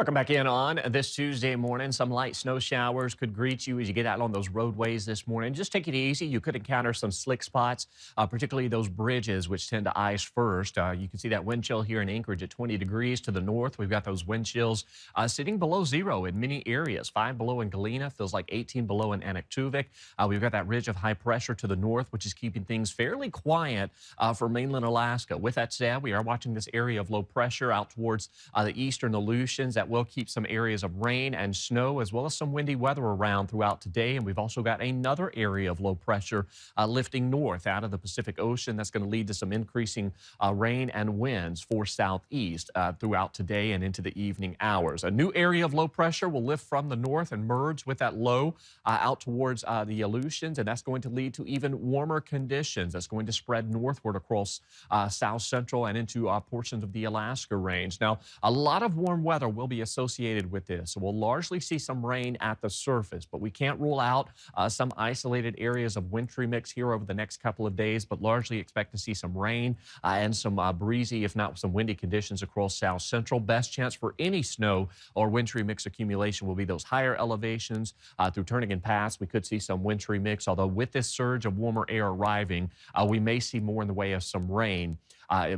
Welcome back in on this Tuesday morning. Some light snow showers could greet you as you get out on those roadways this morning. Just take it easy. You could encounter some slick spots, particularly those bridges, which tend to ice first. You can see that wind chill here in Anchorage at 20 degrees to the north. We've got those wind chills sitting below zero in many areas. 5 below in Galena, feels like 18 below in Anaktuvik. We've got that ridge of high pressure to the north, which is keeping things fairly quiet for mainland Alaska. With that said, we are watching this area of low pressure out towards the eastern Aleutians. That will keep some areas of rain and snow as well as some windy weather around throughout today. And we've also got another area of low pressure lifting north out of the Pacific Ocean. That's going to lead to some increasing rain and winds for southeast throughout today and into the evening hours. A new area of low pressure will lift from the north and merge with that low out towards the Aleutians, and that's going to lead to even warmer conditions. That's going to spread northward across south central and into portions of the Alaska range. Now, a lot of warm weather will be associated with this. So we'll largely see some rain at the surface, but we can't rule out some isolated areas of wintry mix here over the next couple of days, but largely expect to see some rain and some breezy, if not some windy conditions across south central. Best chance for any snow or wintry mix accumulation will be those higher elevations through Turnagain Pass. We could see some wintry mix, although with this surge of warmer air arriving, we may see more in the way of some rain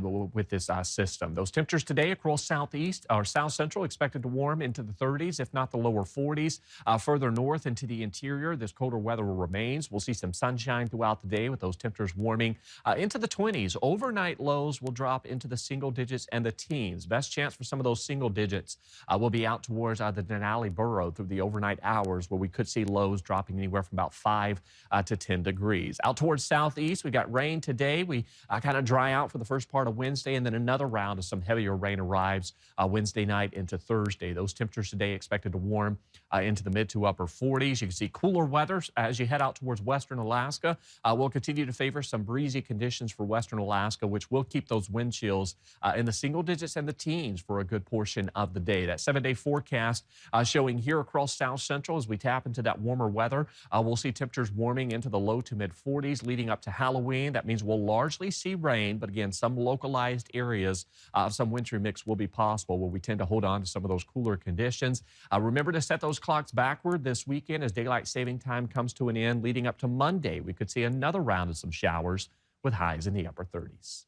with this system. Those temperatures today across southeast or south central expected to warm into the 30s, if not the lower 40s. Further north into the interior, this colder weather remains. We'll see some sunshine throughout the day with those temperatures warming into the 20s. Overnight lows will drop into the single digits and the teens. Best chance for some of those single digits will be out towards the Denali Borough through the overnight hours, where we could see lows dropping anywhere from about 5 to 10 degrees. Out towards southeast, we got rain today. We kind of dry out for the first part of Wednesday, and then another round of some heavier rain arrives Wednesday night into Thursday. Those temperatures today expected to warm into the mid to upper 40s. You can see cooler weather as you head out towards western Alaska. We'll continue to favor some breezy conditions for western Alaska, which will keep those wind chills in the single digits and the teens for a good portion of the day. That 7-day forecast showing here across south central as we tap into that warmer weather. We'll see temperatures warming into the low to mid 40s leading up to Halloween. That means we'll largely see rain, but again, some localized areas of some wintry mix will be possible where we tend to hold on to some of those cooler conditions. Remember to set those clocks backward this weekend as daylight saving time comes to an end. Leading up to Monday, we could see another round of some showers with highs in the upper 30s.